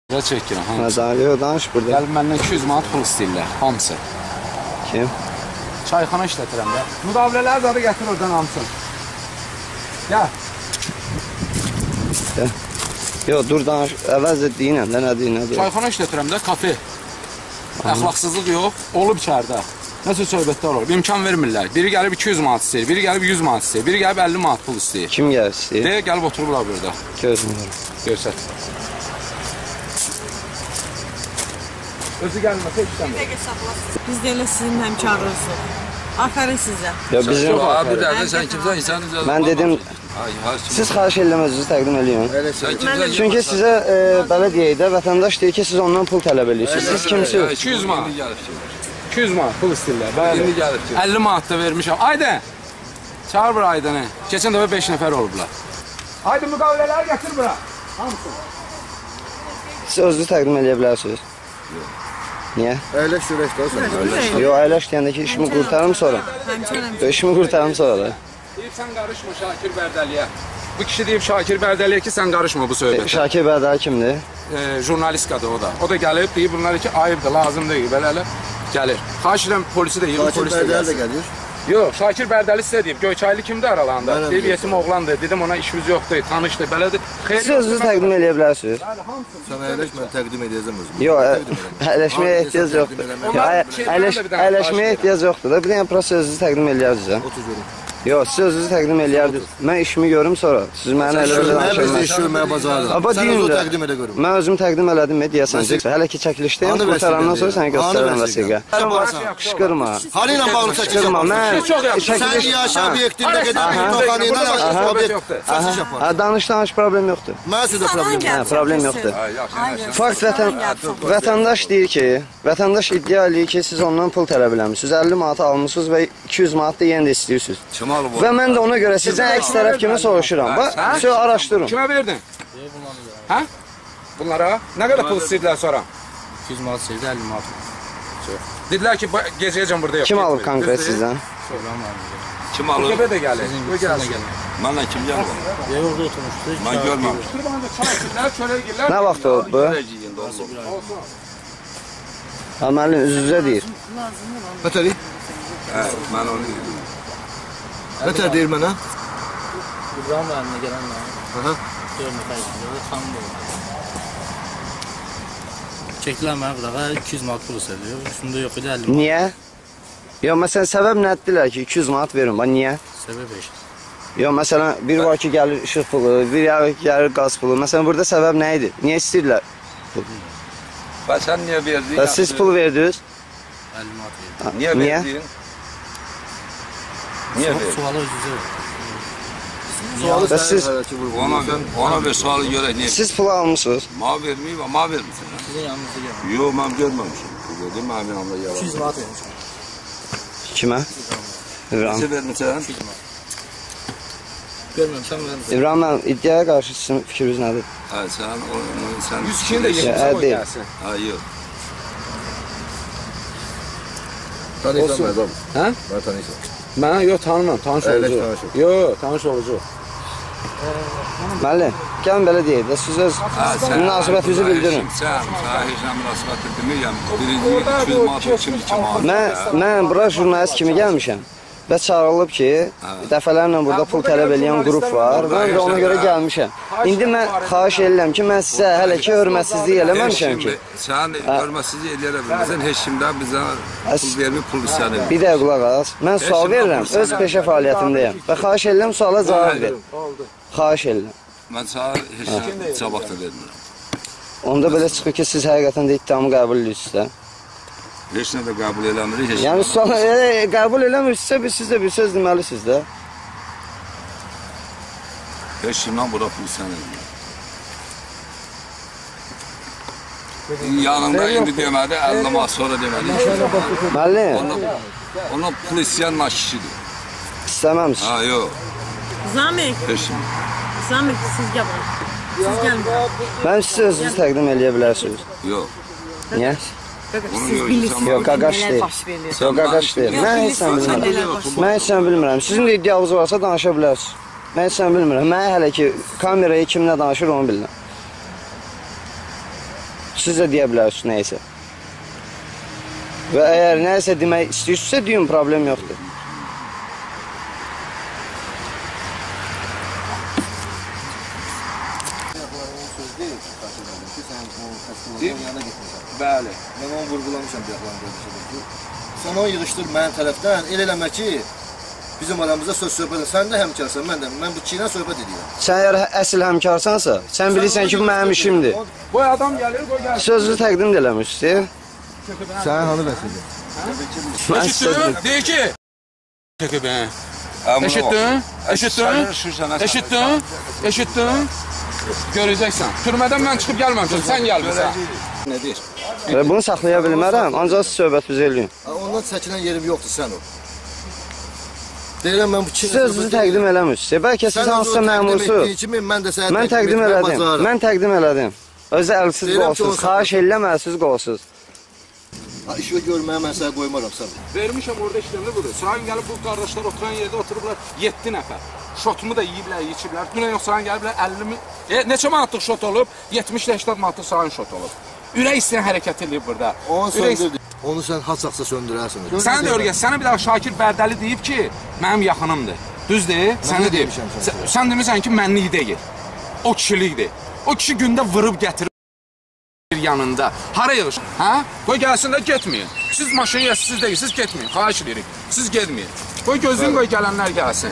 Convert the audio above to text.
Burada çəkirəm, hamısı. Yox, danış burada. Gəlib məndən 200 manat pul istəyirlər, hamısı. Kim? Çayxana işlətirəm də. Müdavilələri zadı gətir oradan hamısın. Gəl. Yox, dur danış, əvəz et deyinəm də, nə deyinəm. Çayxana işlətirəm də, kafe. Əxlaqsızlıq yox, olub içərdə. Nəsə söhbətlər olur, imkan vermirlər. Biri gəlib 200 manat istəyir, biri gəlib 100 manat istəyir, biri gəlib 50 manat pul istəyir. Kim gəlib istəyir? Deyə gəlib otururlar burada. Gözmürəm. Görsət. Özü gəlməsə işləmir. Biz də elə sizin həmkarınızdır. Afərin sizə. Ya bizim Abi də sən kimsən insanı mən dedim, siz xahiş edirəm özünüzü təqdim eləyin. Çünki sizə belə deyək də, vətəndaş deyir ki, siz ondan pul tələb edirsiniz. Siz kimsiniz? 200 manat. 200 manat pul istəyirlər. Bəli. 50 manat da vermişəm. Aydın. Çağır bura Aydını. Keçən dəfə 5 nəfər olublar. Aydın müqavilələri gətir bura. Hamısı. Siz özünüzü təqdim eləyə bilərsiniz. Niyə? Əyləş sürək də sən. Yox, əyləş deyəndə ki, işimi qurtarım sonra. İşimi qurtarım sonra da. Deyib sən qarışma Şakir Bərdəliyə. Bu kişi deyib Şakir Bərdəliyə ki, sən qarışma bu söhbətə. Şakir Bərdəli kimdir? Jurnalistkadır o da. O da gəlib deyib bunlara ki, ayıbdır, lazım deyil, belə gəlir. Xahiş edirəm polisi də yığıb, polis də Bərdəli də gəlir. Yox, Şakir Bərdəli sizə deyib, Göyçaylı kimdir aralarında? Deyib, yetim oğlandır, dedim ona işimiz yoxdur, tanışdır, belədir. Siz özünüzü təqdim eləyə bilərsiniz. Sən əyləş, mən təqdim edəcəm özümü. Yox, əyləşməyə ehtiyac yoxdur. Əyləşməyə ehtiyac yoxdur da, bir dənə prosta özünüzü təqdim eləyərdiniz. 30 verin. Yox, siz özünüzü təqdim eləyərdiniz. Mən işimi görüm sonra. Siz mənə elə belə danışırsınız. Mən iş görməyə bacarıram. Sən özünü təqdim edə görüm. Mən özümü təqdim elədim, deyəsən. Hələ ki çəkilişdəyim, qurtarandan sonra sənə göstərəm vəsiqə. Qışqırma. Hali ilə bağlı çəkiliş Mən sən yaş obyektində gedib toxanı ilə aşağı obyekt çəkiliş yapar. Danış, problem yoxdur. Mən sizə problem yoxdur. Problem yoxdur. Fakt vətəndaş deyir ki, vətəndaş iddia eləyir ki, siz ondan pul tələb eləmişsiniz. 50 manat almışsınız və 200 manat da yenə də istəyirsiniz. Və mən də ona görə sizdən əks tərəf kimi soruşuram. Bax, araşdırın. Kimə verdin? Hə? Bunlara? Nə qədər pul istəyirdilər sonra? 200 manat istəyirdi, 50 manat. Dedilər ki, gecəyəcəm burada yox. Kim alıb konkret sizdən? Kim alır? Qəbə də gəlir. Mənlə kim gəlir? Orada oturmuşdu. Mən görməmişdim. Nə vaxt olub bu? Müəllim üz-üzə deyir. Nətər? Mən onu deyirəm. Nətər deyir mənə? İbrahim əlinə gələnlə. 4 nəfər gidiyor, xanım da olur. Çəkdilər mənə qırağa 200 manat pul istədiyor. Üstündə yox idi 50 manat. Niyə? Yox, məsələn, səbəb nədirlər ki, 200 manat verin, niyə? Səbəb eşit. Yox, məsələn, bir var ki, gəlir işıq pulu, bir gəlir qaz pulu. Məsələn, burada səbəb nə idi? Niyə istəyirlər? Və sən niyə verdin? Siz pul verdiniz? 50 manat verdim. Niyə verdin? Niyə verdin? Sualı üz-üzə verdim. Ona ver sualı görək niyə? Siz pulu almışsınız? Ma verməyib, ma vermişsin. Sizin yanınızda gəldim. Yox, mən görməmişim. Dedim, mənim yanımda yalan. 200 manat vermişim. Kimə? İbrahim. Neçə vermişsən? 200 manat. Görməmişəm, vermişəm. İbrahim, mən iddiaya qarşı sizin fikriniz nədir? Hə, sən... 100 kişinin də yetmişə qoy gəlsin. Hə, yox. Tanıysan məzab. Hə? Mən tanıysan. Mən yox, tanımam, tanış olucu. Yox, tanış olucu. Müəllim, gəlin belə deyək də, siz öz münasibətinizi bildirin. Sən heç nə münasibət bildirməyəm. Birinci 200 manat, ikinci 2 manat. Mən bura jurnalist kimi gəlmişəm və çağırılıb ki, dəfələrlə burada pul tələb edən qrup var. Mən də ona görə gəlmişəm. İndi mən xahiş edirəm ki, mən sizə hələ ki, hörmətsizlik eləməmişəm ki. Sən hörmətsizlik eləyə bilməsən, heç kimdən bizə pul vermir, pul istədir. Bir də qulaq as. Mən sual verirəm, öz peşə fəaliyyətimdəyəm və xahiş edirəm suala cavab ver. Xahiş edirəm. Mən sana heç nə cavab da vermirəm. Onda belə çıxır ki, siz həqiqətən də iddiamı qəbul edirsiniz də. Heç nə də qəbul eləmirik. Yəni qəbul eləmirsinizsə, siz də bir söz deməlisiniz də. Heç kimdən bura pul istəmir. Yanında indi demədi, 50 manat sonra demədi. Müəllim. Ona pul istəyən naşişidir. İstəməmiş. Ha, yox. Zamek. Heç kim. Zamek, siz gəlin. Siz gəlin. Mən sizə özünüzü təqdim eləyə bilərsiniz. Yox. Niyə? Siz bilirsiniz. Yox, qaqaş deyil. Yox, qaqaş deyil. Mən heç sən bilmirəm. Mən heç sən bilmirəm. Sizin də iddianız varsa danışa bilərsiniz. Mən heç sən bilmirəm. Mən hələ ki, kameraya kimlə danışır onu bilmirəm. Siz də deyə bilərsiniz nəysə. Və əgər nəysə demək istəyirsinizsə deyin, problem yoxdur. Bəli. Mən onu vurgulamışam deyəxlanı qardaşım. Sən onu yığışdır mənim tərəfdən, elə eləmə ki, bizim aramızda söz-söhbət. Sən də həmkarsan, mən də. Mən bu kişi ilə söhbət edirəm. Sən əgər əsl həmkarsansa, sən bilirsən ki, bu mənim işimdir. Bu adam gəlir, qoy gəlsin. Sözlü təqdim də eləmişsiniz. Sən hanı vəsilə? Mən sözlü. Deyir ki, eşitdin? Eşitdin? Görəcəksən. Türmədən mən çıxıb gəlməmişəm, sən gəlmirsən. Nə deyir? Bunu saxlaya bilmərəm, ancaq siz söhbət bizə eləyin. Ondan çəkilən yerim yoxdur, sən o. Deyirəm, mən bu kişi ilə Sözlü təqdim eləmişsiniz. Bəlkə siz hansısa məmursuz. Mən təqdim elədim. Mən təqdim elədim. Özü əlsiz qolsuz. Xahiş eləmə, əlsiz qolsuz. İşi görməyə mən sənə qoymaram sən. Vermişəm orada işləmdə budur. Sağın gəlib bu qardaşlar oturan yerdə oturublar 7 nəfər. Şotumu da yeyiblər, yiçiblər. Dünən yox sağın gəliblər 50 min. Neçə manatlıq şot olub? 70-80 manatlıq sağın şot olub. Ürək istəyən hərəkət eləyib burada. Onu söndürdü. Onu sən haçaqsa söndürərsən. Sənə də örgə, sənə bir daha Şakir Bərdəli deyib ki, mənim yaxınımdır. Düzdür? Sənə deyib. Sən demirsən ki, mənlik deyil. O kişilikdir. O kişi gündə vırıb gətirir yanında. Hara yığışın? Hə? Qoy gəlsin də getməyin. Siz maşını siz deyil, siz getməyin. Xahiş edirik. Siz getməyin. Qoy gözün qoy gələnlər gəlsin.